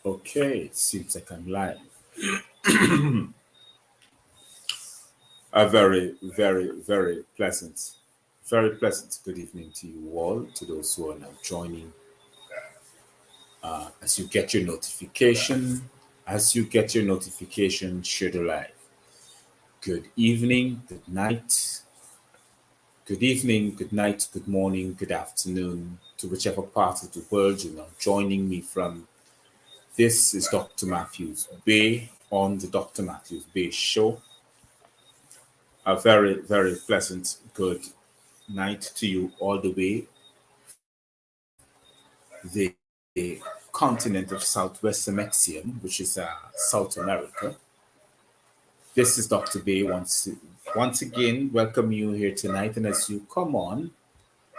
Okay, it seems like I'm live. A very pleasant good evening to you all, to those who are now joining. As you get your notification, share the live. Good evening, good night, good morning, good afternoon, to whichever part of the world you're now joining me from. This is Dr. Matthews-Bey on the Dr. Matthews-Bey Show. A very pleasant good night to you all the way the continent of Southwest Mexium, which is South America. This is Dr. Bay once again welcome you here tonight, and as you come on,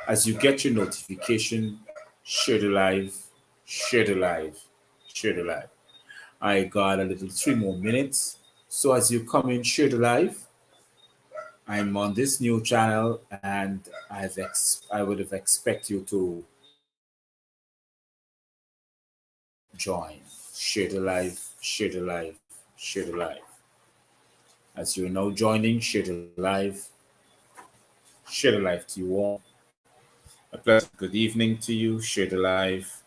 as you get your notification, share the live, share the live, share the live. I got a little 3 more minutes, so as you come in, share the live. I'm on this new channel, and I would have expect you to join, share the live, share the live, share the live. As you're now joining, share the live to you all. A pleasant good evening to you, share the live.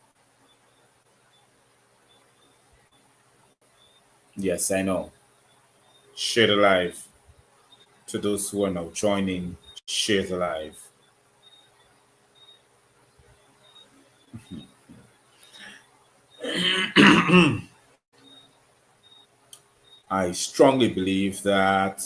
Yes, I know. Share the live. To those who are now joining, share the live. I strongly believe that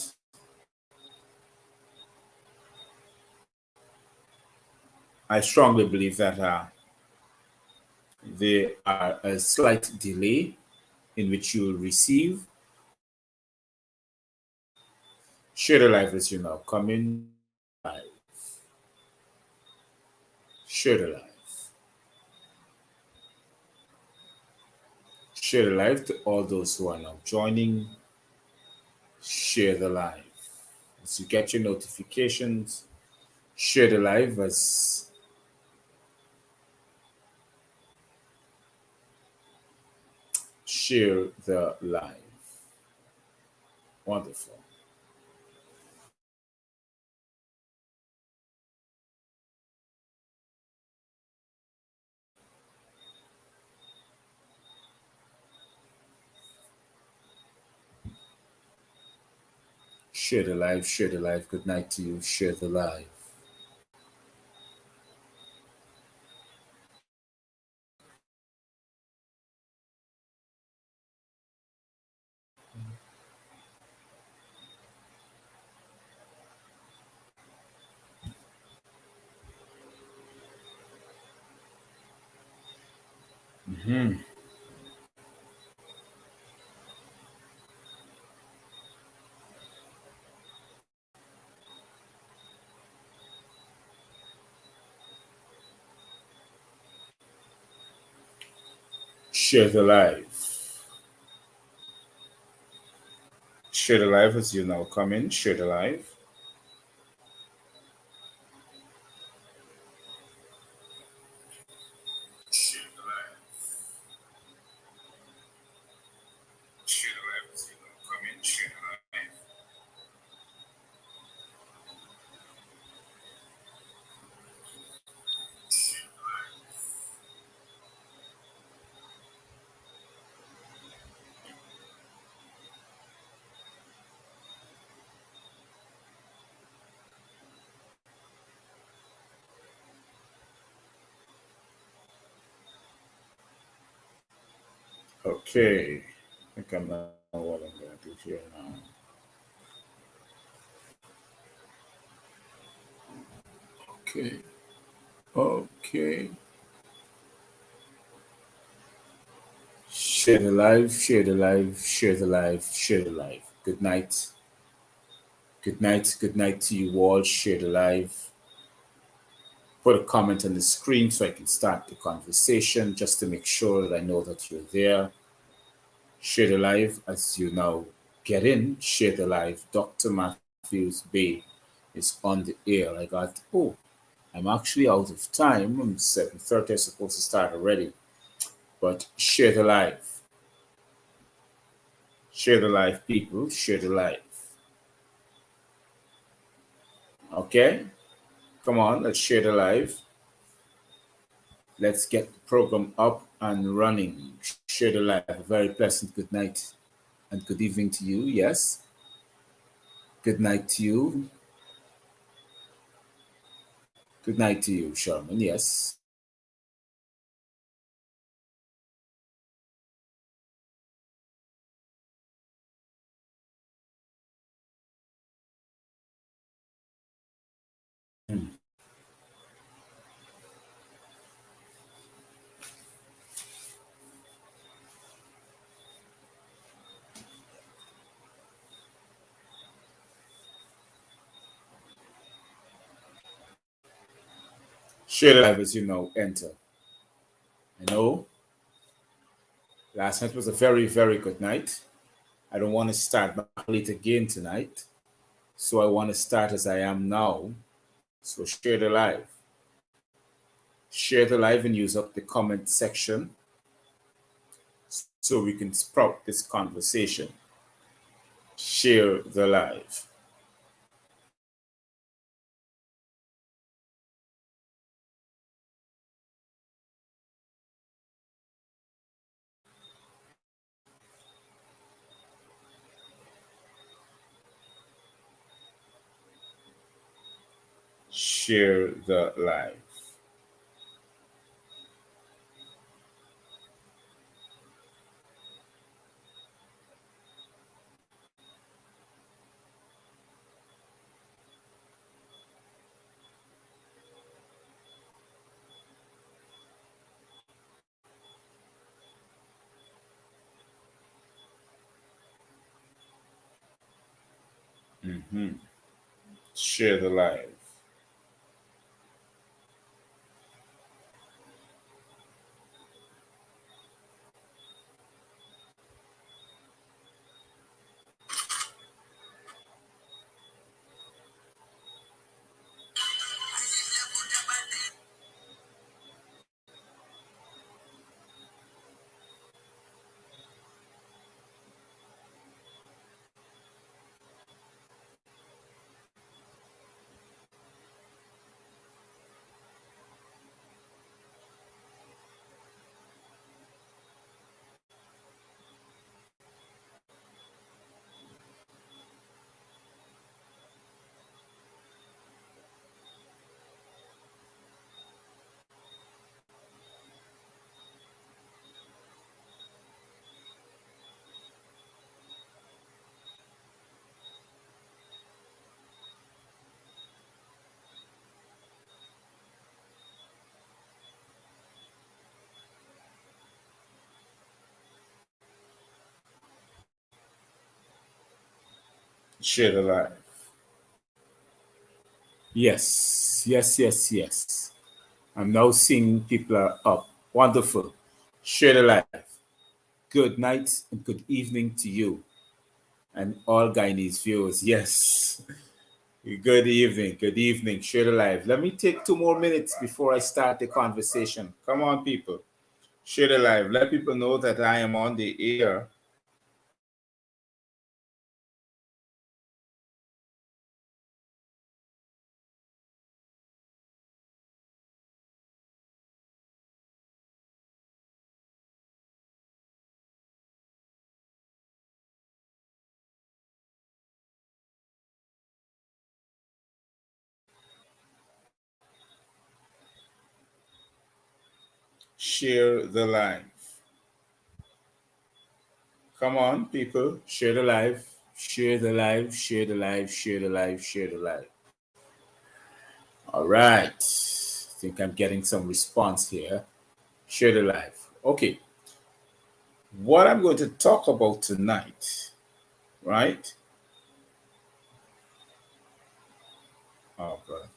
there are a slight delay in which you will receive. Share the live as you now come in. Live. Share the live. Share the live to all those who are now joining. Share the live. As you get your notifications, share the live as share the live. Wonderful. Share the live, share the live. Good night to you. Share the live. Mm-hmm. Share the live. Share the live as you now come in. Share the live. Share the live. Share the live as you now come in. Share the live. Okay. I think I know what I'm going to do here now. Okay. Okay. Share the live, share the live, share the live, share the live. Good night. Good night. Good night to you all. Share the live. Put a comment on the screen so I can start the conversation just to make sure that I know that you're there. Share the live as you now get in. Share the live. Dr. Matthews-Bey is on the air. I'm actually out of time. I'm 7:30. I'm supposed to start already. But share the live. Share the live, people. Share the live. Okay? Come on, let's share the live. Let's get the program up and running. Share the live. A very pleasant good night and good evening to you. Yes. Good night to you. Good night to you, Sherman. Yes. Share the live as you know. Enter. I know last night was a very, very good night. I don't want to start back late again tonight. So I want to start as I am now. So share the live. Share the live and use up the comment section so we can sprout this conversation. Share the live. Share the live. Share the live. Share the live. Yes, yes, yes, yes. I'm now seeing people are up. Wonderful. Share the live. Good night and good evening to you and all Guyanese viewers. Yes. Good evening. Good evening. Share the live. Let me take 2 more minutes before I start the conversation. Come on, people. Share the live. Let people know that I am on the air. Share the live. Come on, people. Share the live. Share the live. Share the live. Share the live. Share the live. All right. I think I'm getting some response here. Share the live. Okay. What I'm going to talk about tonight, right? Oh, God.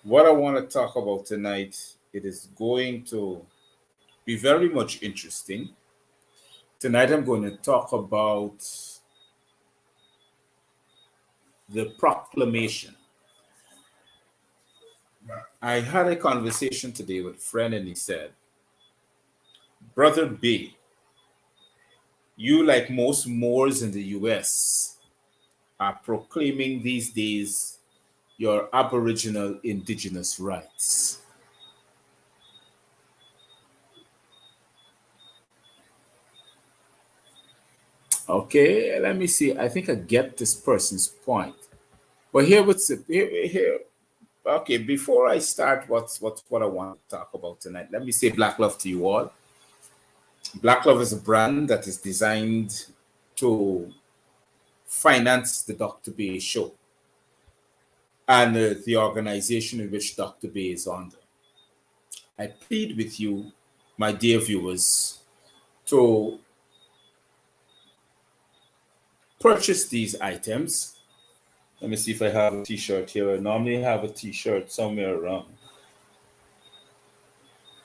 What I want to talk about tonight, it is going to be very much interesting. Tonight, I'm going to talk about the proclamation. I had a conversation today with a friend, and he said, Brother B, You, like most Moors in the US, are proclaiming these days your Aboriginal indigenous rights. Okay, let me see. I think I get this person's point. But here, here. Okay, before I start, what I want to talk about tonight, let me say Black Love to you all. Black Love is a brand that is designed to finance the Dr. Bay show and the organization in which Dr. Bay is under. I plead with you, my dear viewers, to purchase these items. Let me see if I have a t-shirt here. I normally have a t-shirt somewhere around.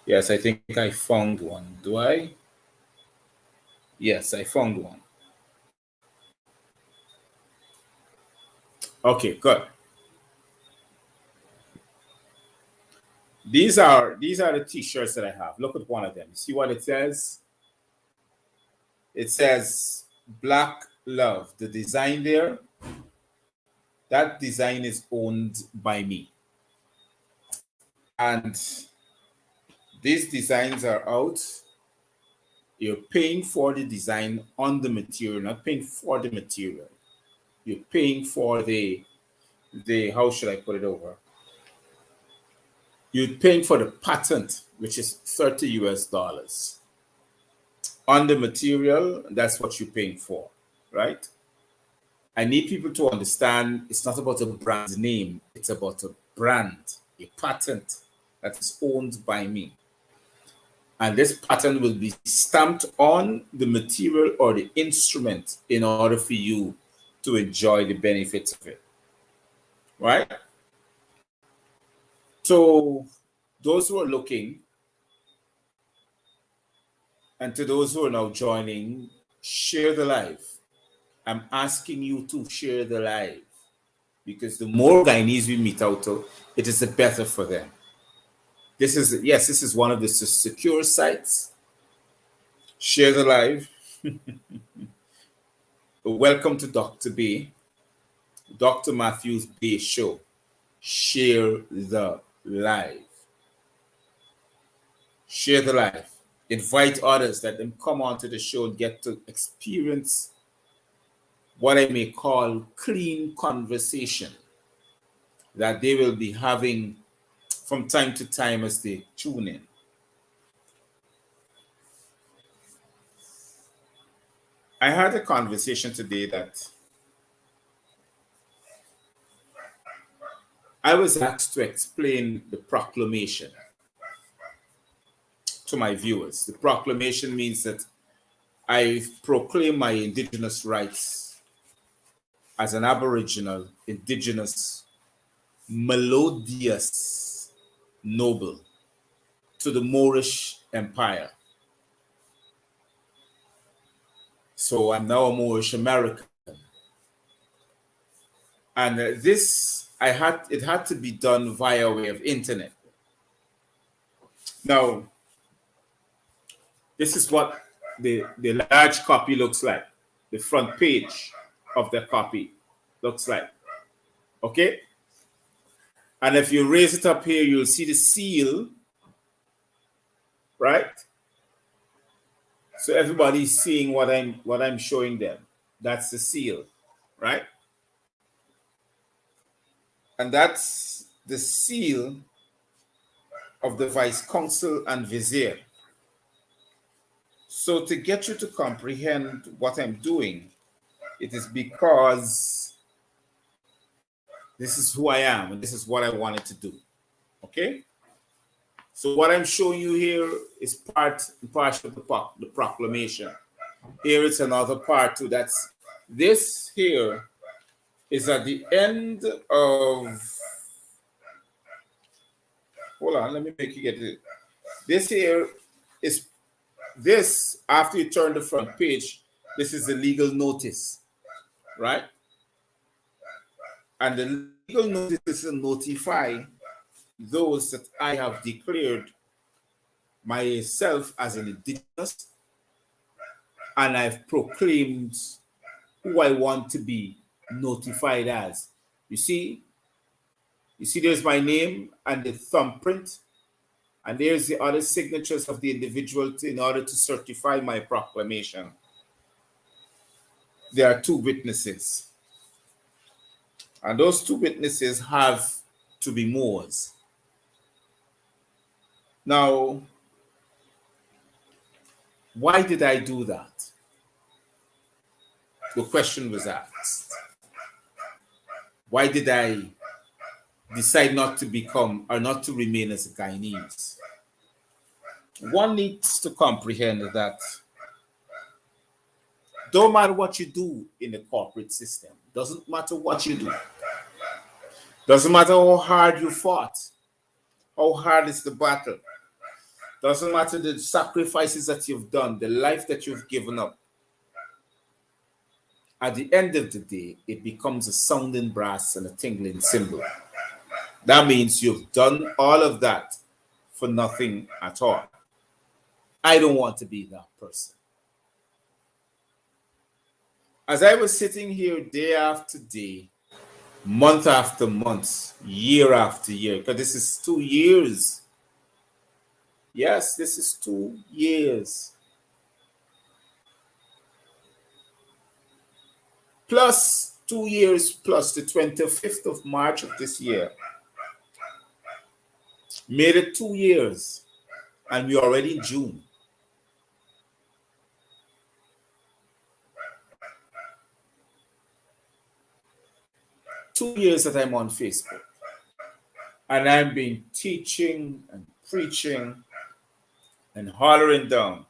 Yes, I think I found one. Do I? Yes, I found one. Okay, good. These are the t-shirts that I have. Look at one of them. See what it says? It says Black Love. The design there, that design is owned by me. And these designs are out. You're paying for the design on the material, not paying for the material. You're paying for the how should I put it over? You're paying for the patent, which is $30 US. On the material, that's what you're paying for, right? I need people to understand it's not about a brand name, it's about a brand, a patent that is owned by me. And this patent will be stamped on the material or the instrument in order for you to enjoy the benefits of it, right? So those who are looking, and to those who are now joining, share the live. I'm asking you to share the live because the more Guyanese we meet out of, it is the better for them. This is one of the secure sites. Share the live. Welcome to Dr. Bay, Dr. Matthews-Bey show. Share the live. Share the live. Invite others, let them come onto the show and get to experience what I may call clean conversation that they will be having from time to time as they tune in. I had a conversation today that I was asked to explain the proclamation to my viewers. The proclamation means that I proclaim my indigenous rights as an Aboriginal, indigenous, melodious noble to the Moorish Empire. So I'm now a Moorish American. And it had to be done via way of internet. Now, this is what the large copy looks like. The front page of the copy looks like. Okay? And if you raise it up here, you'll see the seal, right? So everybody's seeing what I'm showing them. That's the seal, right? And that's the seal of the Vice Consul and Vizier. So to get you to comprehend what I'm doing, it is because this is who I am and this is what I wanted to do. Okay? So what I'm showing you here is part of the proclamation. Here it's another part too. This here is at the end of, hold on, let me make you get it. This here is, after you turn the front page, this is the legal notice, right? And the legal notice is to notify those that I have declared myself as an indigenous and I've proclaimed who I want to be notified as. You see, there's my name and the thumbprint, and there's the other signatures of the individual in order to certify my proclamation. There are two witnesses, and those two witnesses have to be Moors. Now, why did I do that? The question was asked. Why did I decide not to become or not to remain as a Guyanese? One needs to comprehend that don't matter what you do in the corporate system, doesn't matter what you do, doesn't matter how hard you fought, how hard is the battle, doesn't matter the sacrifices that you've done, the life that you've given up. At the end of the day, it becomes a sounding brass and a tingling cymbal. That means you've done all of that for nothing at all. I don't want to be that person. As I was sitting here day after day, month after month, year after year, because this is 2 years. Yes, this is 2 years. Plus 2 years plus the 25th of March of this year. Made it 2 years, and we're already in June. Two years that I'm on Facebook, and I've been teaching and preaching and hollering down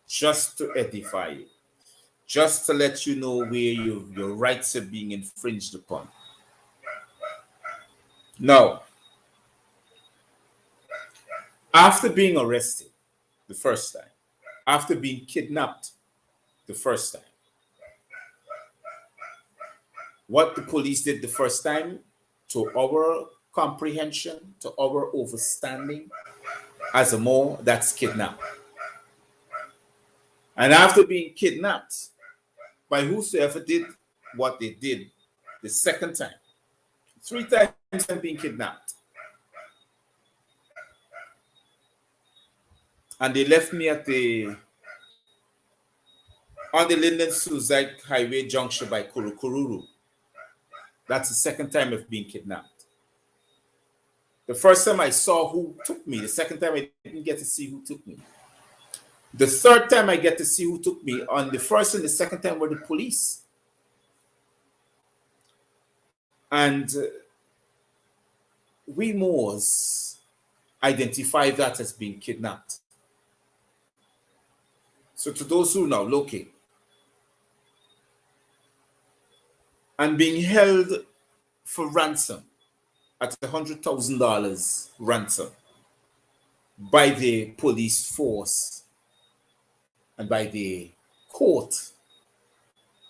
just to edify you, just to let you know where your rights are being infringed upon. Now, after being arrested the first time, after being kidnapped the first time, what the police did the first time, to our comprehension, to our understanding, as a Moor, that's kidnap. And after being kidnapped by whosoever did what they did the second time, 3 times I'm being kidnapped. And they left me on the Linden Suicide Highway junction by Kurukururu. That's the second time I've been kidnapped. The first time I saw who took me. The second time I didn't get to see who took me. The third time I get to see who took me. On the first and the second time were the police. And we Moors identify that as being kidnapped. So to those who now locate, and being held for ransom at $100,000 ransom by the police force and by the court,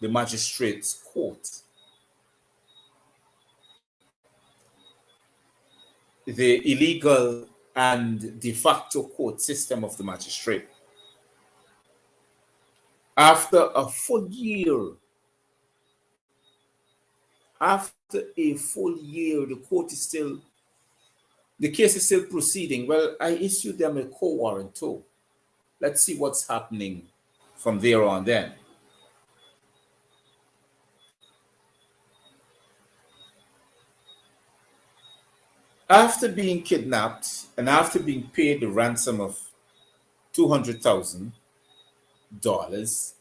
the magistrate's court. The illegal and de facto court system of the magistrate. After a full year, the case is still proceeding. Well, I issued them a court warrant too. Let's see what's happening from there on then. After being kidnapped and after being paid the ransom of $200,000,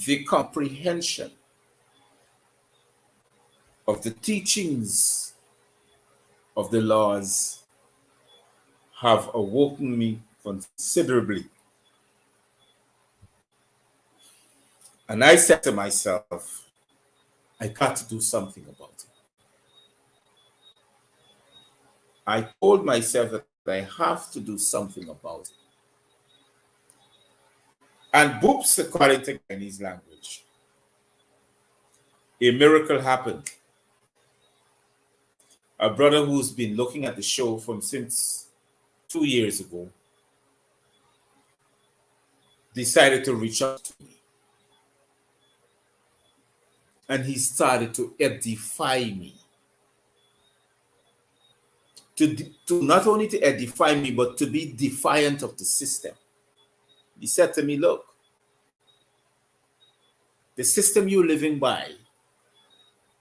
the comprehension of the teachings of the laws have awoken me considerably. And I said to myself, I got to do something about it. I told myself that I have to do something about it. And boops, according to Chinese language, a miracle happened. A brother who's been looking at the show from since 2 years ago decided to reach out to me, and he started to edify me. To not only to edify me, but to be defiant of the system. He said to me, look, the system you're living by,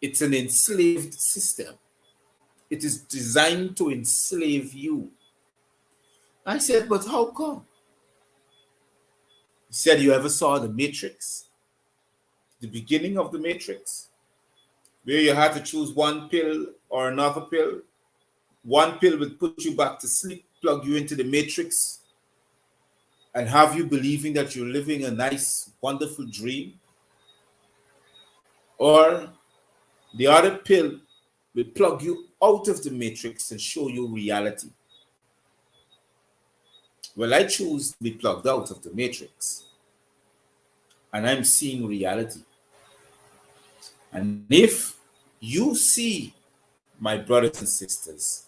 it's an enslaved system. It is designed to enslave you. I said, but how come? He said, you ever saw the Matrix? The beginning of the Matrix? Where you had to choose one pill or another pill. One pill would put you back to sleep, plug you into the Matrix, and have you believing that you're living a nice, wonderful dream. Or the other pill will plug you out of the Matrix and show you reality. Well, I choose to be plugged out of the Matrix, and I'm seeing reality. And if you see, my brothers and sisters,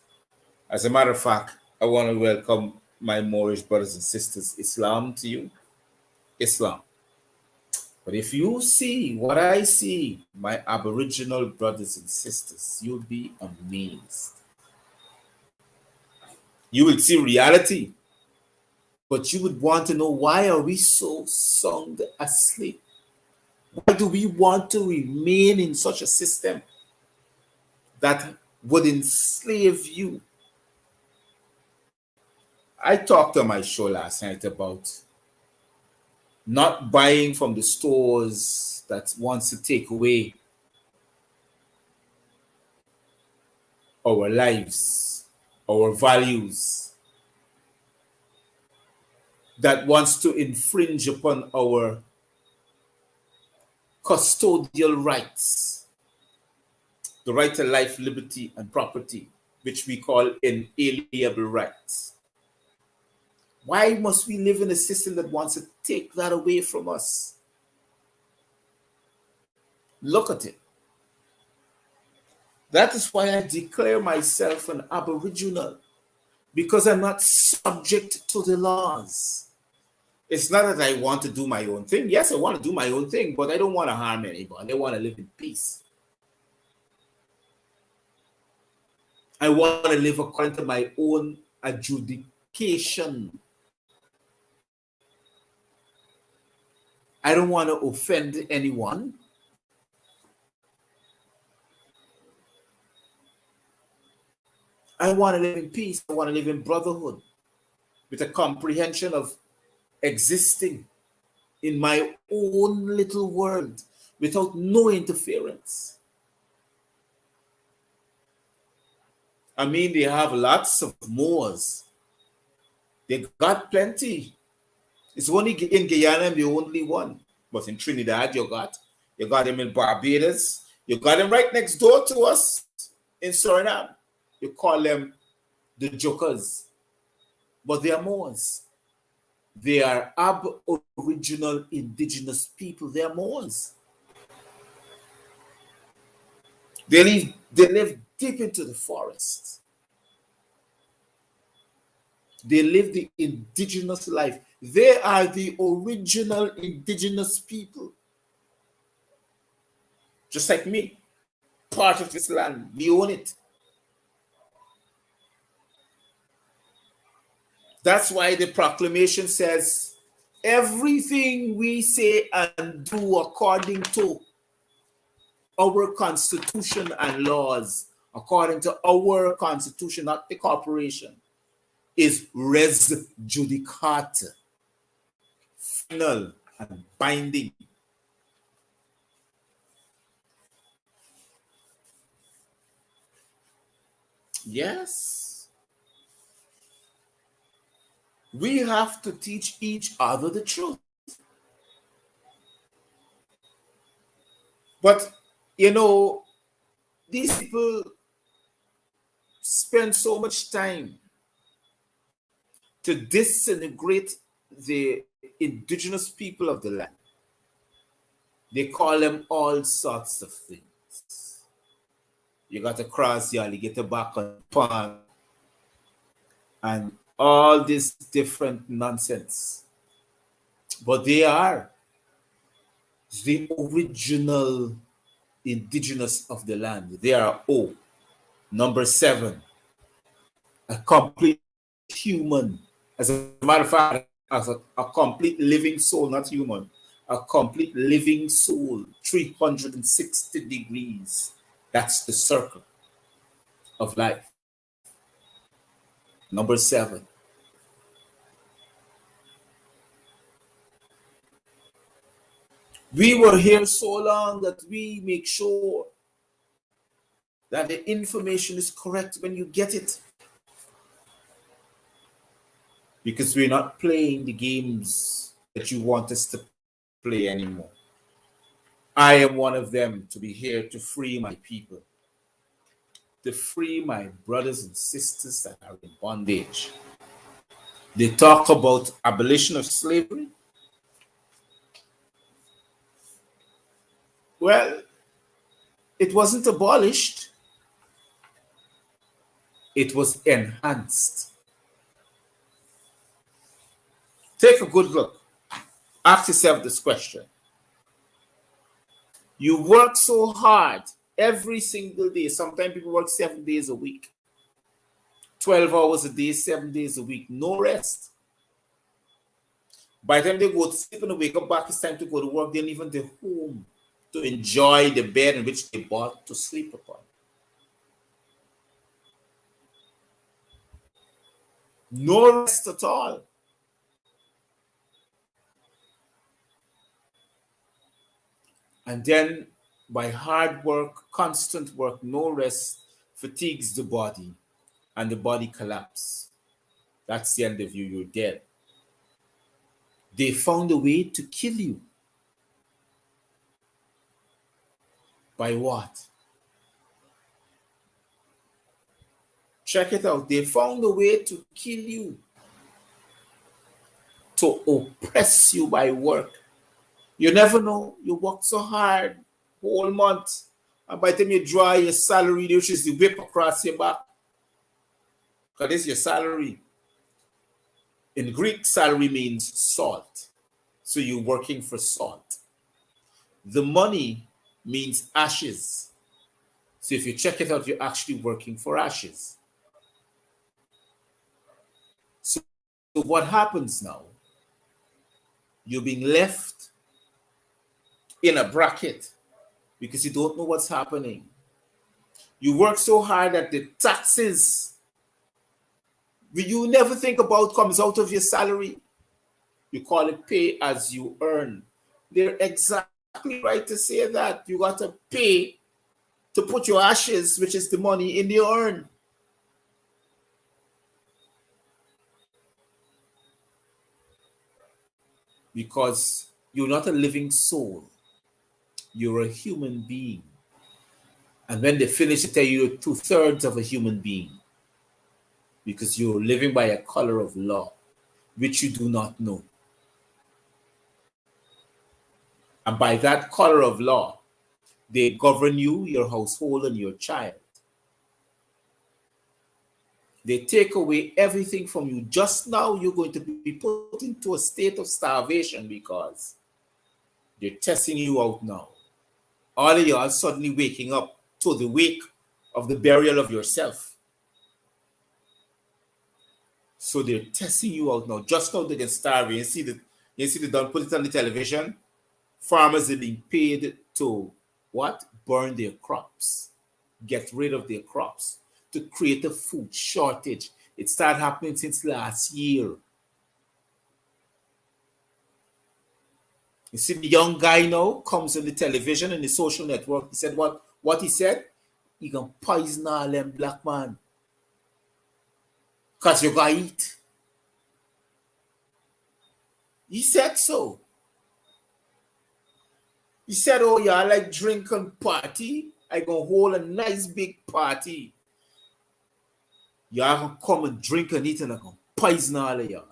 as a matter of fact, I want to welcome my Moorish brothers and sisters, Islam to you. Islam. But if you see what I see, my Aboriginal brothers and sisters, you'll be amazed. You will see reality, but you would want to know, why are we so sound asleep? Why do we want to remain in such a system that would enslave you? I talked on my show last night about not buying from the stores that wants to take away our lives, our values, that wants to infringe upon our custodial rights, the right to life, liberty, and property, which we call inalienable rights. Why must we live in a system that wants to take that away from us? Look at it. That is why I declare myself an Aboriginal, because I'm not subject to the laws. It's not that I want to do my own thing. Yes, I want to do my own thing, but I don't want to harm anybody. I want to live in peace. I want to live according to my own adjudication. I don't want to offend anyone. I want to live in peace. I want to live in brotherhood with a comprehension of existing in my own little world without no interference. I mean, they have lots of Moors. They got plenty. It's only in Guyana I'm the only one. But in Trinidad, you got them in Barbados. You got them right next door to us in Suriname. You call them the Jokers. But they are Moors. They are Aboriginal indigenous people. They are Moors. They live deep into the forest. They live the indigenous life. They are the original indigenous people. Just like me. Part of this land. We own it. That's why the proclamation says, everything we say and do according to our constitution and laws, according to our constitution, not the corporation, is res judicata, final and binding. Yes. We have to teach each other the truth. But, you know, these people spend so much time to disintegrate the indigenous people of the land. They call them all sorts of things. You got to cross the alligator back on pond and all this different nonsense. But they are the original indigenous of the land. They are O. Number 7, a complete human. As a matter of fact, as a complete living soul, not human, a complete living soul, 360 degrees. That's the circle of life. Number 7. We were here so long that we make sure that the information is correct when you get it. Because we're not playing the games that you want us to play anymore. I am one of them to be here to free my people, to free my brothers and sisters that are in bondage. They talk about abolition of slavery. Well, it wasn't abolished, it was enhanced. Take a good look. Ask yourself this question. You work so hard every single day. Sometimes people work 7 days a week, 12 hours a day, 7 days a week, no rest. By the time they go to sleep and wake up back, it's time to go to work. They don't even get home to enjoy the bed in which they bought to sleep upon. No rest at all. And then by hard work, constant work, no rest, fatigues the body, and the body collapses. That's the end of you. You're dead. They found a way to kill you. By what? Check it out. They found a way to kill you, to oppress you by work. You never know. You work so hard whole month, and by the time you draw your salary, which is the whip across your back, because this is your salary. In Greek, salary means salt. So you're working for salt. The money means ashes. So if you check it out, you're actually working for ashes. So what happens now? You're being left in a bracket because you don't know what's happening. You work so hard that the taxes you never think about comes out of your salary. You call it pay as you earn. They're exactly right to say that. You got to pay to put your ashes, which is the money, in the urn. Because you're not a living soul. You're a human being. And when they finish, they tell you you're 2/3 of a human being. Because you're living by a color of law, which you do not know. And by that color of law, they govern you, your household, and your child. They take away everything from you. Just now, you're going to be put into a state of starvation because they're testing you out now. All of you are suddenly waking up to the wake of the burial of yourself. So they're testing you out now. Just now they can starve you. You see the don't put it on the television. Farmers are being paid to what? Burn their crops, get rid of their crops to create a food shortage. It started happening since last year. You see the young guy now comes on the television and the social network. He said what he said? He can poison all them black man. Because you gotta eat. He said so. He said, oh, yeah, I like drink and party. I gonna hold a nice big party. Y'all gonna come and drink and eat and I gonna poison all of y'all.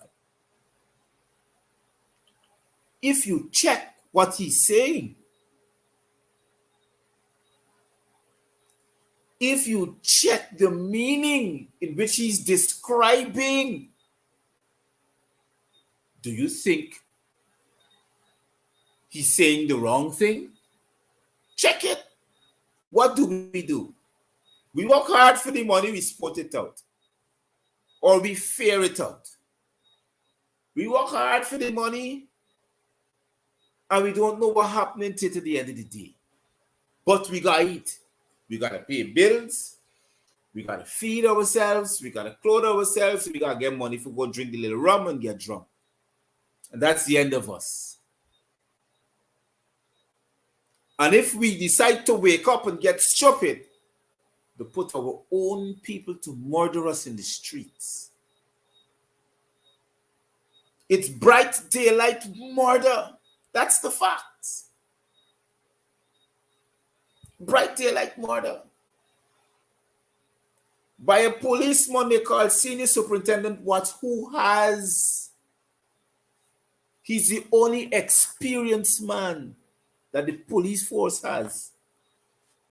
If you check what he's saying, if you check the meaning in which he's describing, do you think he's saying the wrong thing? Check it. What do we do? We work hard for the money, we sport it out. Or we fear it out. We work hard for the money and we don't know what happening to it at the end of the day. But we gotta eat. We gotta pay bills. We gotta feed ourselves. We gotta clothe ourselves. We gotta get money for go drink the little rum and get drunk. And that's the end of us. And if we decide to wake up and get stupid, to put our own people to murder us in the streets. It's bright daylight murder. That's the facts. Bright daylight murder. By a policeman they call senior superintendent Watts, he's the only experienced man that the police force has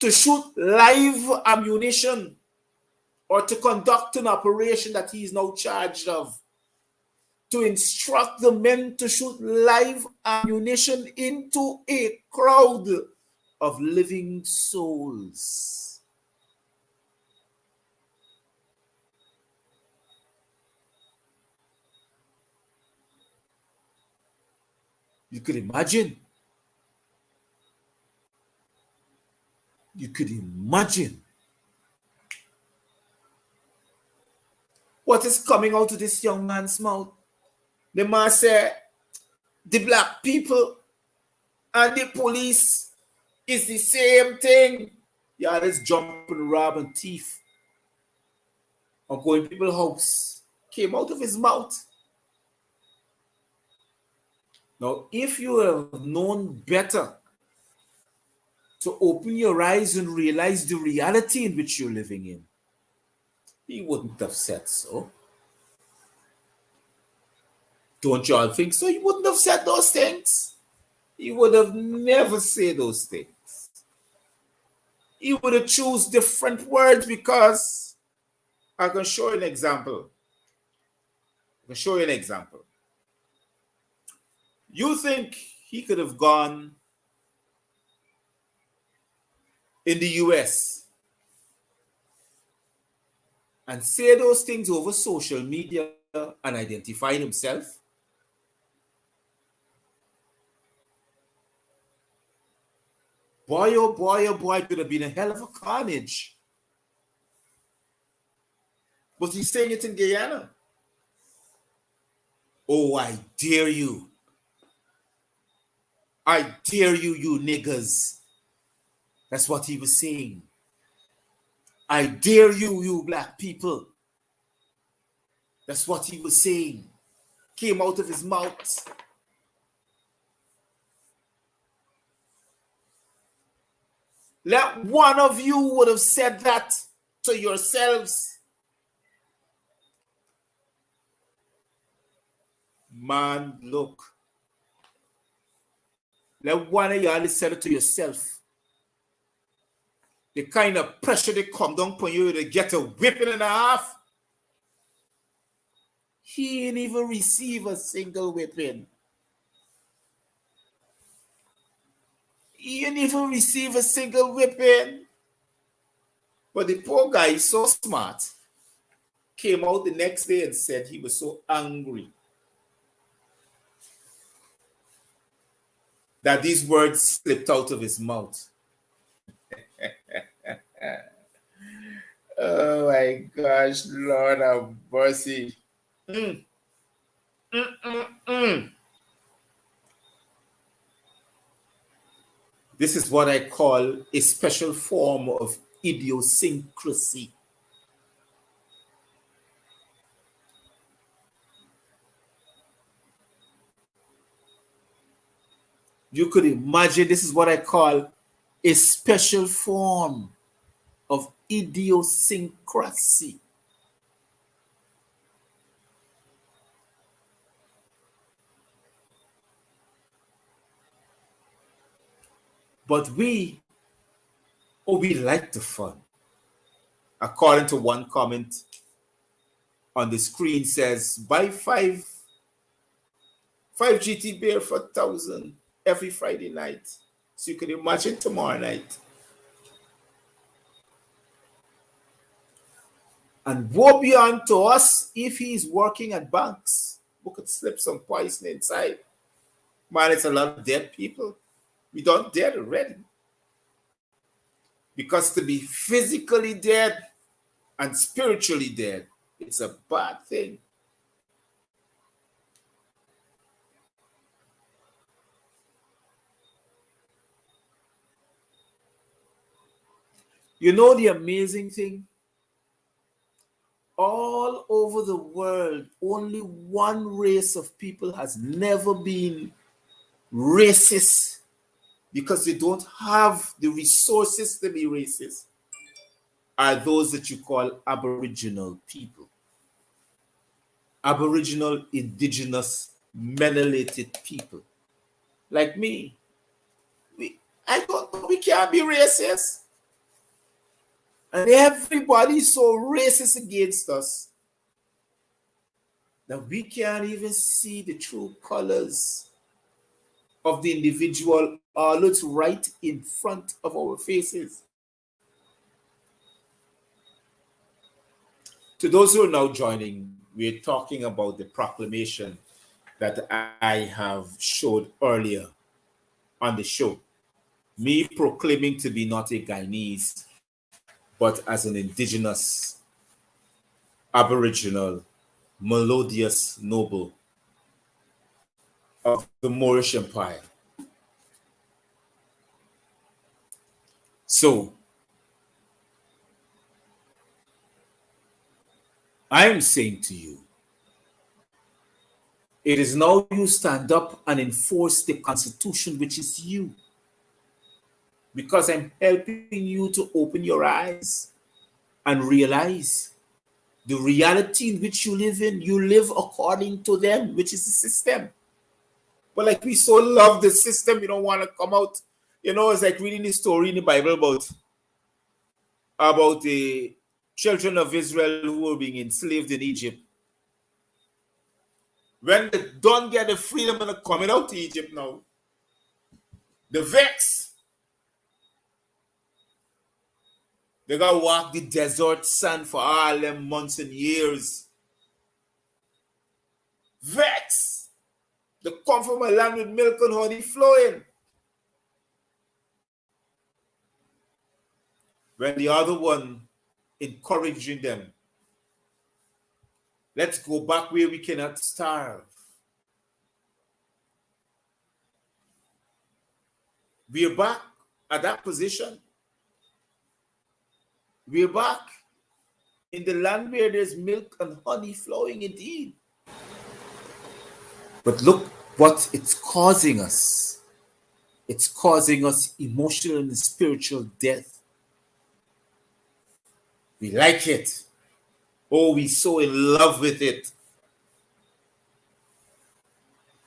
to shoot live ammunition or to conduct an operation that he is now charged of, to instruct the men to shoot live ammunition into a crowd of living souls. You could imagine. You could imagine what is coming out of this young man's mouth. The man said, the black people and the police is the same thing. Yeah, let's jump and rob and thief or go in people's house. Came out of his mouth. Now, if you have known better to open your eyes and realize the reality in which you're living in, he wouldn't have said so. Don't y'all think so? He wouldn't have said those things. He would have never said those things. He would have choose different words because I can show you an example. You think he could have gone in the US and say those things over social media and identify himself? Boy, oh boy, it could have been a hell of a carnage. But he's saying it in Guyana. Oh, I dare you. I dare you, you niggas. That's what he was saying. I dare you, you black people. That's what he was saying. Came out of his mouth. Let one of you would have said that to yourselves. Man, look. Let one of y'all said it to yourself. The kind of pressure they come down upon you to get a whipping and a half. He ain't even receive a single whipping. He ain't even receive a single whipping. But the poor guy is so smart. Came out the next day and said he was so angry that these words slipped out of his mouth. Oh my gosh, Lord have mercy. This is what I call a special form of idiosyncrasy. You could imagine this is what I call a special form of idiosyncrasy. But we like the fun. according to one comment on the screen says, buy five GT beer for 1,000 every Friday night. So you can imagine tomorrow night. And woe be unto us if he's working at banks. We could slip some poison inside. Man, it's a lot of dead people. We don't dead already. Because to be physically dead and spiritually dead, it's a bad thing. You know the amazing thing? All over the world, only one race of people has never been racist because they don't have the resources to be racist, are those that you call Aboriginal people. Aboriginal, indigenous, melanated people. Like me. I don't know, we can't be racist. And everybody's so racist against us that we can't even see the true colors of the individual, all it's right in front of our faces. To those who are now joining, we're talking about the proclamation that I have showed earlier on the show. Me proclaiming to be not a Guyanese, but as an indigenous, Aboriginal, melodious noble of the Moorish Empire. So, I am saying to you, it is now you stand up and enforce the Constitution, which is you. Because I'm helping you to open your eyes and realize the reality in which you live in, you live according to them, which is the system. But like we so love the system, we don't want to come out. You know, it's like reading the story in the Bible about the children of Israel who were being enslaved in Egypt. When they don't get the freedom and they're coming out to Egypt now, the vex. They got to walk the desert sand for all them months and years. Vex. They come from a land with milk and honey flowing. When the other one encouraging them, let's go back where we cannot starve. We're back at that position. We're back in the land where there's milk and honey flowing indeed. But look what it's causing us. It's causing us emotional and spiritual death. We like it. Oh, we're so in love with it.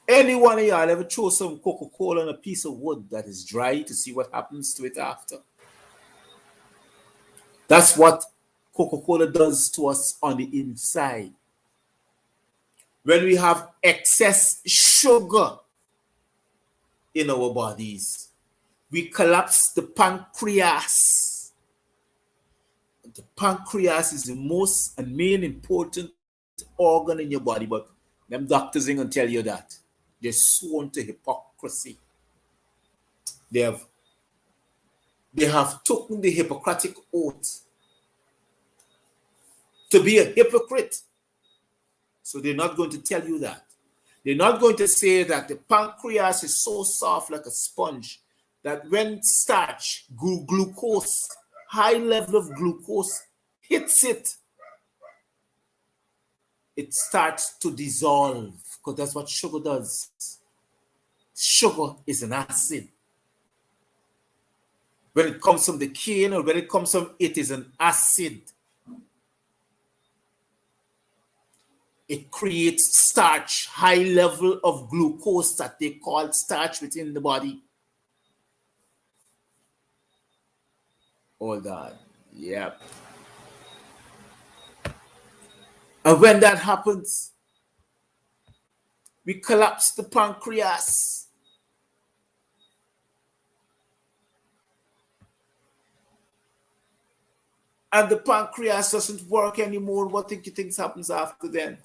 Any one of y'all ever throw some Coca-Cola on a piece of wood that is dry to see what happens to it after? That's what Coca-Cola does to us on the inside. When we have excess sugar in our bodies, we collapse the pancreas. The pancreas is the most and main important organ in your body, but them doctors ain't gonna tell you that. They're sworn to hypocrisy. They have taken the Hippocratic oath to be a hypocrite. So they're not going to tell you that. They're not going to say that the pancreas is so soft like a sponge that when starch, glucose, high level of glucose hits it, it starts to dissolve, because that's what sugar does. Sugar is an acid. When it comes from the cane or when it comes from it is an acid. It creates starch, high level of glucose that they call starch within the body. Hold on. Yep. And when that happens, we collapse the pancreas. And the pancreas doesn't work anymore. What do you think happens after then?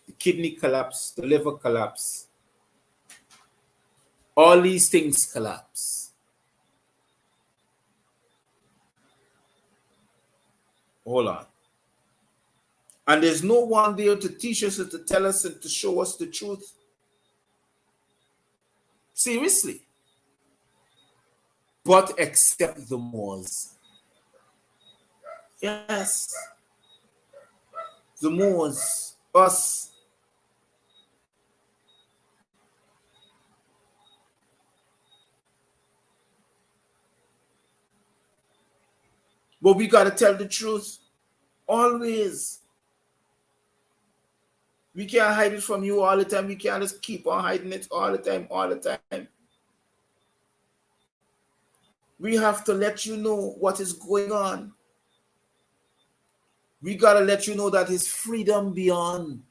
The kidney collapse, the liver collapse. All these things collapse. Hold on. And there's no one there to teach us and to tell us and to show us the truth. Seriously. But except the Moors. Yes. The Moors, us. But we got to tell the truth. Always. We can't hide it from you all the time. We can't just keep on hiding it all the time, all the time. We have to let you know what is going on. We got to let you know that it's freedom beyond.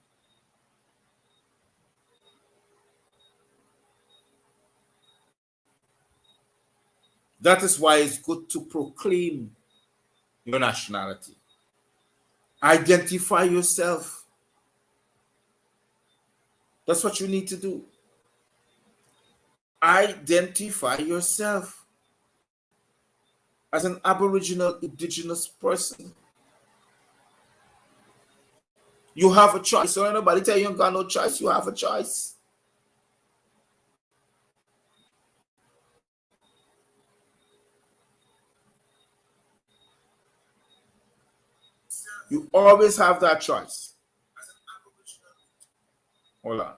That is why it's good to proclaim your nationality. Identify yourself. That's what you need to do. Identify yourself as an Aboriginal indigenous person. You have a choice. So nobody tell you got no choice. You have a choice. You always have that choice. Hold on.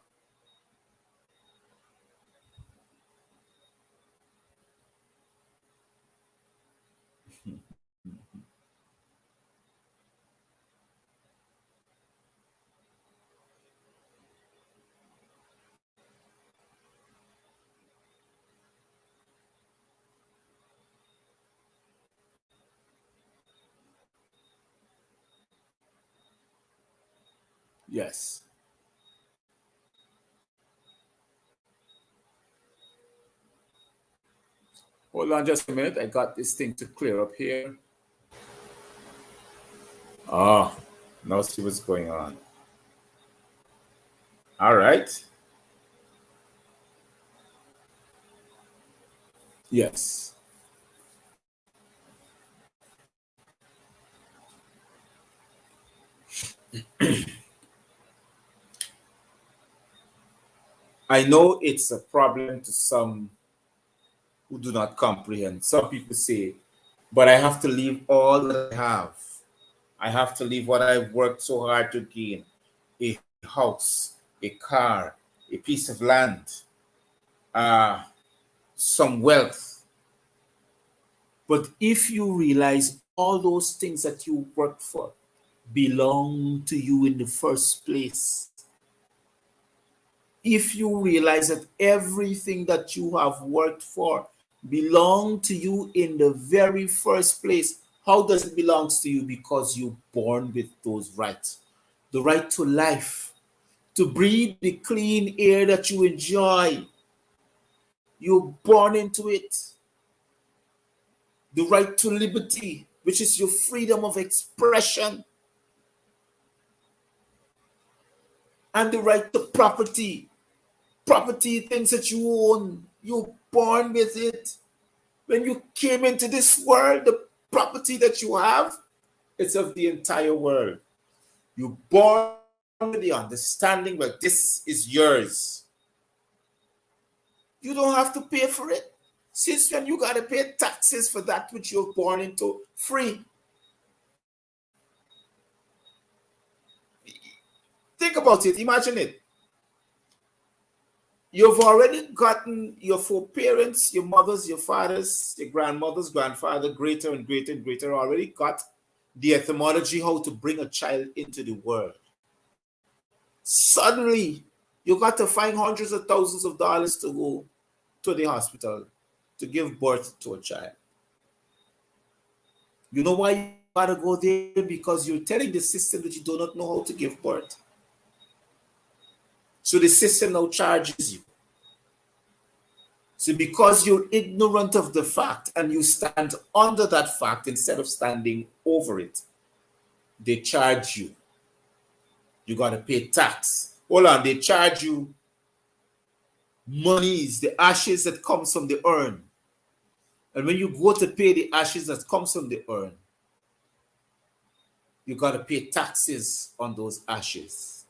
Yes. Hold on just a minute. I got this thing to clear up here. Oh, now see what's going on. All right. Yes. I know it's a problem to some who do not comprehend. Some people say, but I have to leave all that I have. I have to leave what I've worked so hard to gain: a house, a car, a piece of land, uh, some wealth. But if you realize all those things that you worked for belong to you in the first place, if you realize that everything that you have worked for belong to you in the very first place, how does it belong to you? Because you're born with those rights. The right to life, to breathe the clean air that you enjoy. You're born into it. The right to liberty, which is your freedom of expression. And the right to property. Property, things that you own. You're born with it. When you came into this world, the property that you have, it's of the entire world. You're born with the understanding that this is yours. You don't have to pay for it. Since when you got to pay taxes for that which you're born into free? Think about it. Imagine it. You've already gotten your foreparents, your mothers, your fathers, your grandmothers, grandfather, greater and greater and greater, already got the etymology how to bring a child into the world. Suddenly, you got to find hundreds of thousands of dollars to go to the hospital to give birth to a child. You know why gotta go there because you're telling the system that you do not know how to give birth. So the system now charges you. So because you're ignorant of the fact and you stand under that fact instead of standing over it, they charge you. You got to pay tax. Hold on, they charge you monies, the ashes that comes from the urn. And when you go to pay the ashes that comes from the urn, you got to pay taxes on those ashes.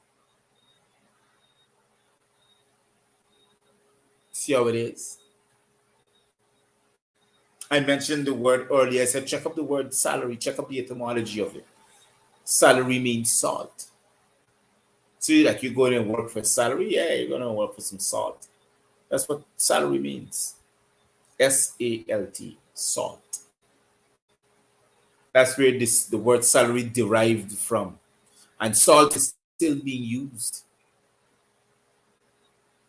See how it is? I mentioned the word earlier. I said, check up the word salary, check up the etymology of it. Salary means salt. See, like you go in and work for salary, yeah, you're going to work for some salt. That's what salary means. S-A-L-T, salt. That's where the word salary derived from. And salt is still being used.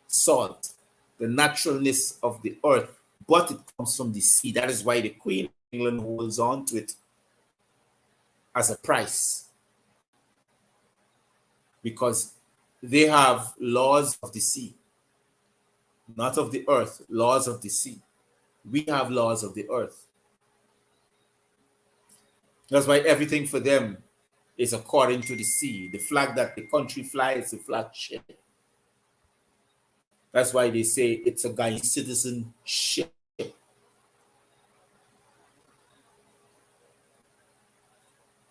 Salt, the naturalness of the earth, but it comes from the sea. That is why the Queen of England holds on to it as a price. Because they have laws of the sea, not of the earth, laws of the sea. We have laws of the earth. That's why everything for them is according to the sea. The flag that the country flies, the flag ship. That's why they say it's a Ghanaian citizen ship.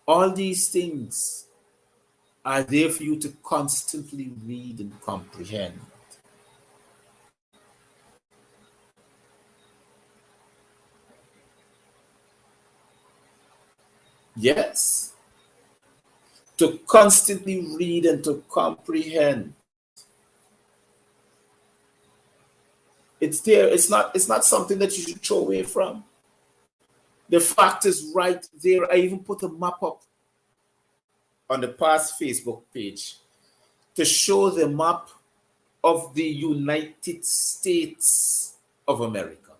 All these things are there for you to constantly read and comprehend. Yes. To constantly read and to comprehend. It's there. It's not something that you should throw away from. The fact is right there. I even put a map up on the past Facebook page to show the map of the United States of America.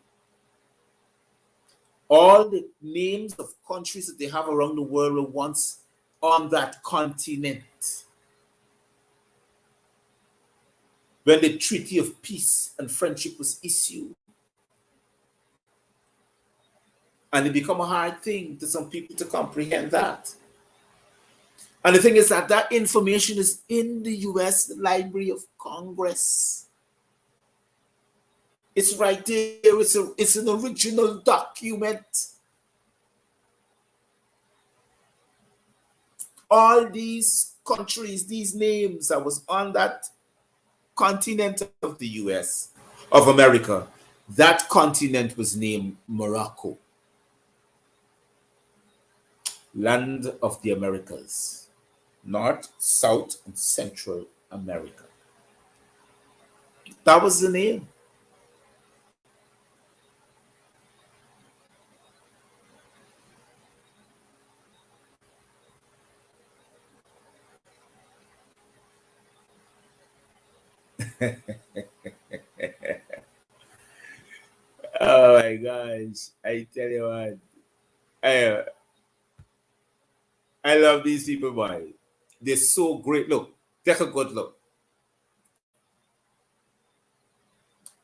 All the names of countries that they have around the world were once on that continent. When the Treaty of Peace and Friendship was issued. And it became a hard thing to some people to comprehend that. And the thing is that that information is in the US Library of Congress. It's right there. It's an original document. All these countries, these names that was on that continent of the US, of America, that continent was named Morocco. Land of the Americas. North, South, and Central America. That was the name. Oh my gosh. I tell you what. I love these people, boy. They're so great. Look, take a good look.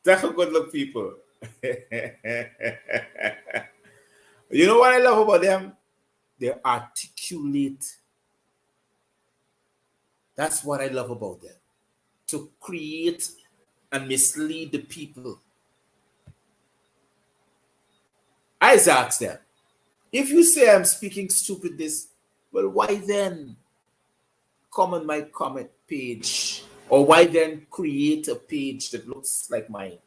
Take a good look, people. You know what I love about them? They're articulate. That's what I love about them. To create and mislead the people. I ask them, if you say I'm speaking stupidness, well, why then come on my comment page? Or why then create a page that looks like mine?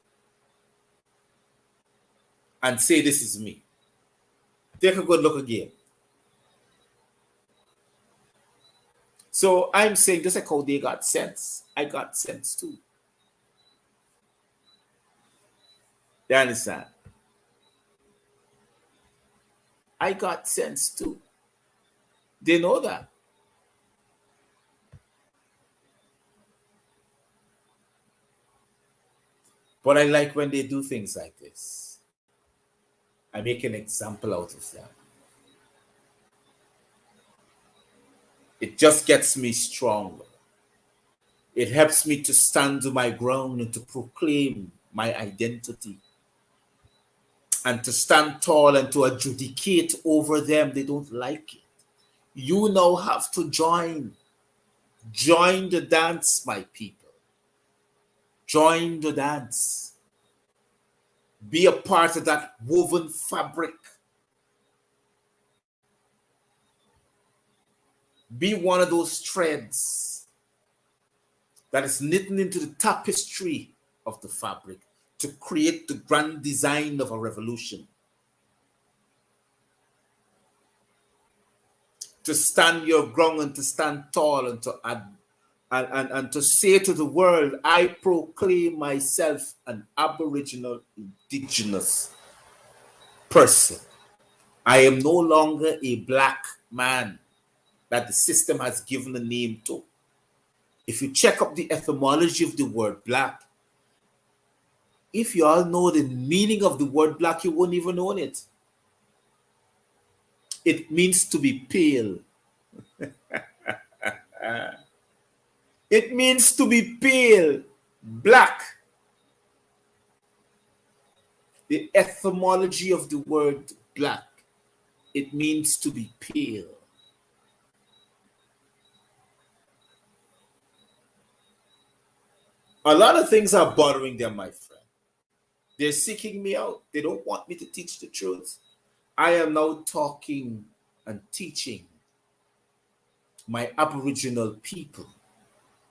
And say this is me. Take a good look again. So I'm saying just like how they got sense, I got sense too. You understand? I got sense too. They know that. But I like when they do things like this. I make an example out of them. It just gets me stronger. It helps me to stand to my ground and to proclaim my identity and to stand tall and to adjudicate over them. They don't like it. You now have to join. Join the dance, my people. Join the dance. Be a part of that woven fabric. Be one of those threads that is knitting into the tapestry of the fabric to create the grand design of a revolution. To stand your ground and to stand tall and to add and to say to the world, I proclaim myself an Aboriginal indigenous person. I am no longer a black man that the system has given a name to. If you check up the etymology of the word black, if you all know the meaning of the word black, you won't even own it. It means to be pale. It means to be pale, black. The etymology of the word black, it means to be pale. A lot of things are bothering them, my friend. They're seeking me out. They don't want me to teach the truth. I am now talking and teaching my Aboriginal people.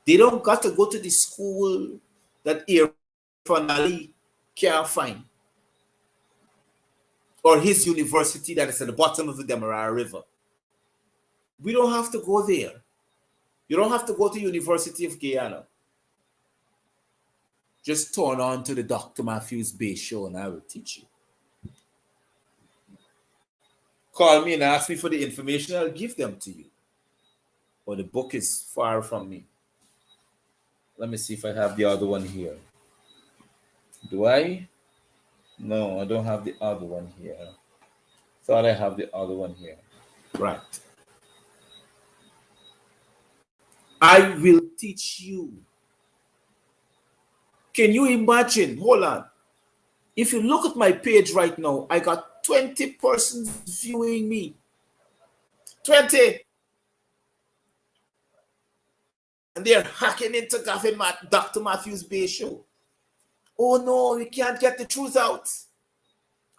They don't got to go to the school that Irfan Ali can't find, or his university that is at the bottom of the Demerara River. We don't have to go there. You don't have to go to University of Guyana. Just turn on to the Dr. Matthews-Bey show and I will teach you. Call me and ask me for the information, I'll give them to you. Or the book is far from me. Let me see if I have the other one here. Do I? No, I don't have the other one here. Thought I have the other one here. Right. I will teach you. Can you imagine? Hold on. If you look at my page right now, I got 20 persons viewing me. 20. And they're hacking into Dr. Matthews-Bey show. Oh no, we can't get the truth out.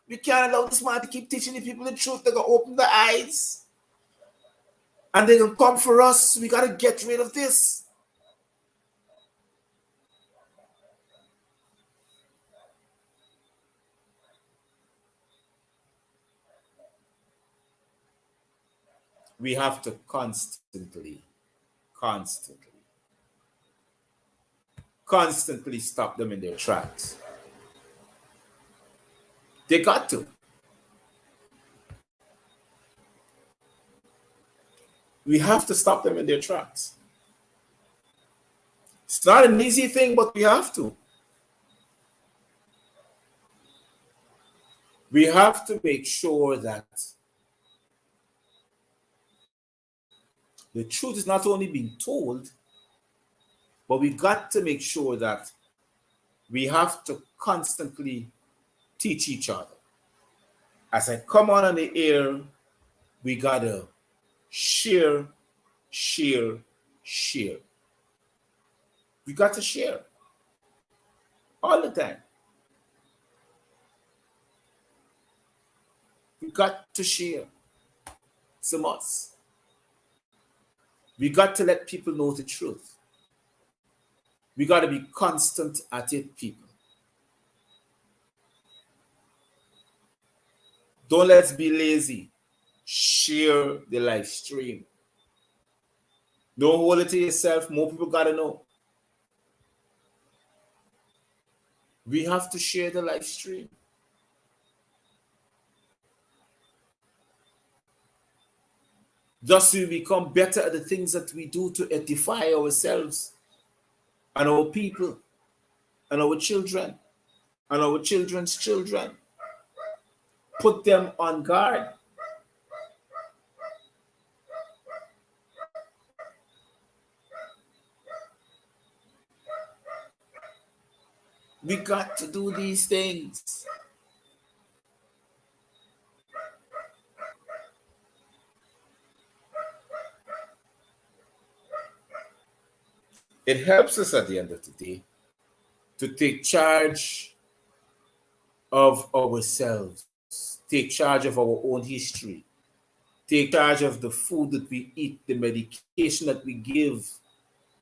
We can't allow this man to keep teaching the people the truth. They're going to open their eyes. And they're going to come for us. We got to get rid of this. We have to constantly stop them in their tracks. They got to. We have to stop them in their tracks. It's not an easy thing, but we have to. We have to make sure that the truth is not only being told, but we got to make sure that we have to constantly teach each other. As I come on the air, we got to share. We got to share all the time. We got to share. It's a must. We got to let people know the truth. We got to be constant at it, people. Don't let's be lazy. Share the live stream. Don't hold it to yourself. More people got to know. We have to share the live stream. Thus we become better at the things that we do to edify ourselves and our people and our children and our children's children. Put them on guard. We got to do these things. It helps us at the end of the day to take charge of ourselves, take charge of our own history, take charge of the food that we eat, the medication that we give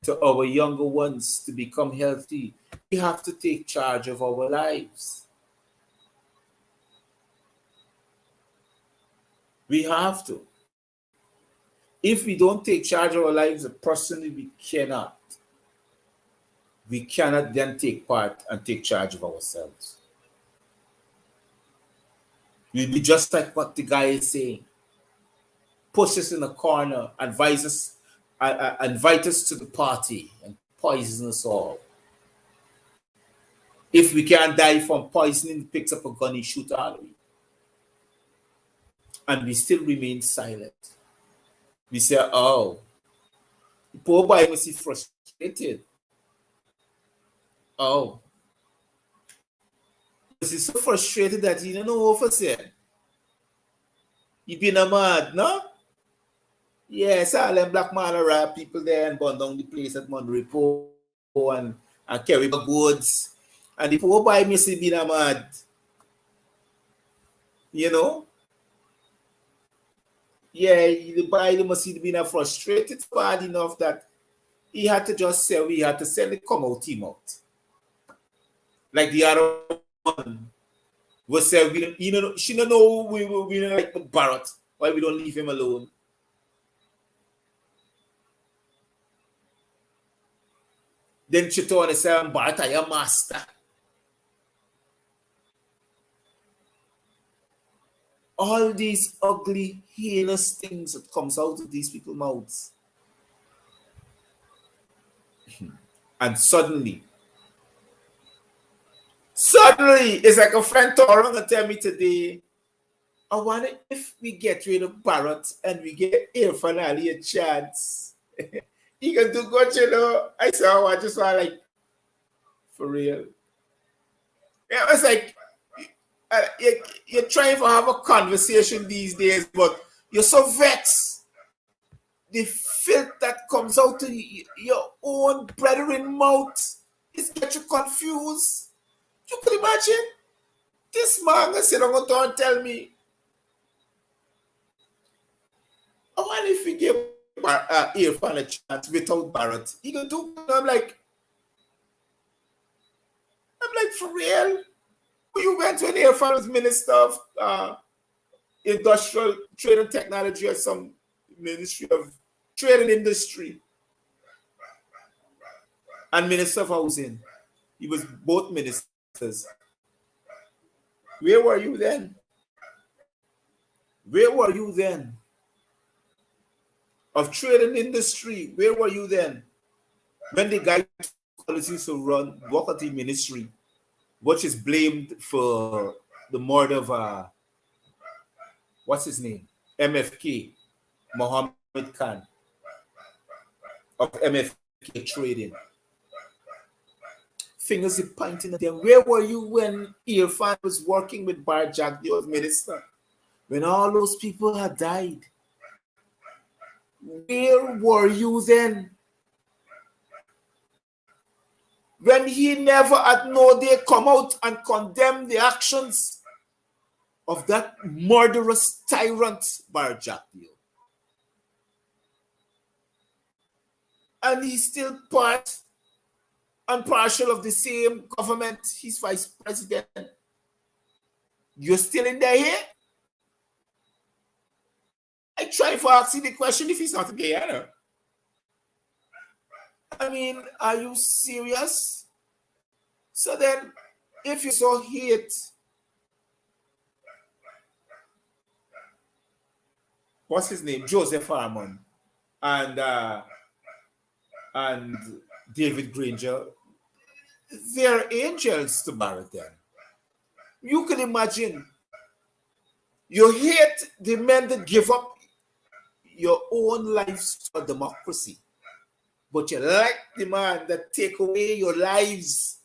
to our younger ones to become healthy. We have to take charge of our lives. We have to. If we don't take charge of our lives personally, we cannot. We cannot then take part and take charge of ourselves. We'll be just like what the guy is saying. Push us in a corner, invite us to the party, and poison us all. If we can't die from poisoning, he picks up a gun and shoot all we. And we still remain silent. We say, oh, the poor boy must be frustrated. Oh. Because he's so frustrated that he don't know what to say. He been a mad, no? Yes, all them black man rap people there and burn down the place at Monterey and carry the goods. And the poor boy must be been a mad. You know? Yeah, the boy must have been frustrated bad enough that he had to just say we had to sell it, come out, team out. Like the other one was say, she don't know we don't like Barrett. Why we don't leave him alone? Then she told us, Barrett, I am master. All these ugly, heinous things that comes out of these people's mouths. And suddenly, it's like a friend told and tell me today, I wonder if we get rid of Barrett and we get Irfan Ali a chance. He can do good, you know. I saw I just want like, for real. Yeah, it's like, you're trying to have a conversation these days, but you're so vexed. The filth that comes out of your own brethren mouth is get you confused. You can imagine this man said, I'm going to tell me, I wonder if we give Irfan a chance without Barrett. He can do. I'm like, for real? You went when Irfan was Minister of Industrial Trade and Technology or some Ministry of Trade and Industry and Minister of Housing. He was both ministers. Where were you then? Where were you then? Of Trade and Industry, where were you then? When the guy policies to run, work at the ministry, which is blamed for the murder of what's his name? MFK, Mohammed Khan, of MFK trading. Fingers are pointing at them. Where were you when Irfan was working with Bar Jagdeo as minister? When all those people had died? Where were you then? When he never at no day come out and condemn the actions of that murderous tyrant Bar Jagdeo. And he's still part and partial of the same government. He's vice president. You're still in there here? I try to ask you the question if he's not a Guyana. I mean, are you serious? So then, if you so hate, what's his name? Joseph Harmon and David Granger, they're angels to Barrett then. You can imagine. You hate the men that give up your own lives for democracy, but you like the man that take away your lives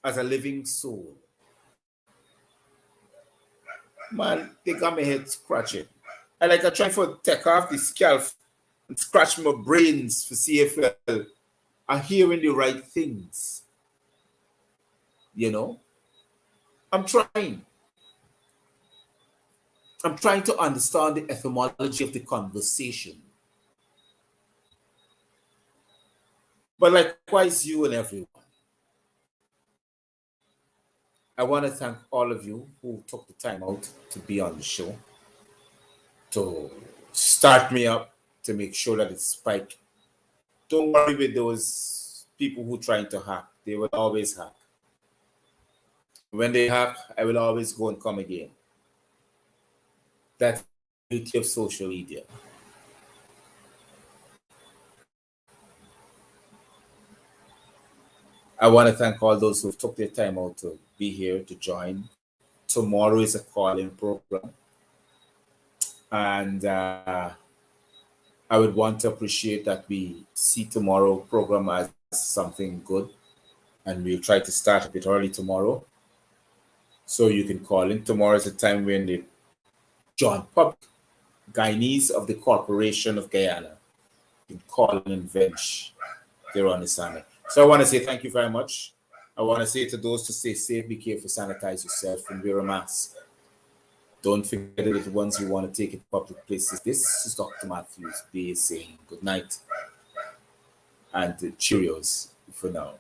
as a living soul. Man, they got my head scratching. I try to take off the scalp and scratch my brains to see if I'm hearing the right things. You know, I'm trying. I'm trying to understand the etymology of the conversation. But likewise, you and everyone, I want to thank all of you who took the time out to be on the show, to start me up, to make sure that it spiked. Don't worry with those people who trying to hack. They will always hack. When they hack, I will always go and come again. That's the beauty of social media. I want to thank all those who took their time out to be here to join. Tomorrow is a call-in program, and I would want to appreciate that we see tomorrow program as something good, and we'll try to start a bit early tomorrow, so you can call in. Tomorrow is a time when the John Public Guyanese of the Corporation of Guyana can call in and venge their understanding. So I want to say thank you very much. I want to say to those to stay safe, be careful, sanitize yourself, and wear a mask. Don't forget the little ones you want to take it to public places. This is Dr. Matthews-Bey saying good night and cheerios for now.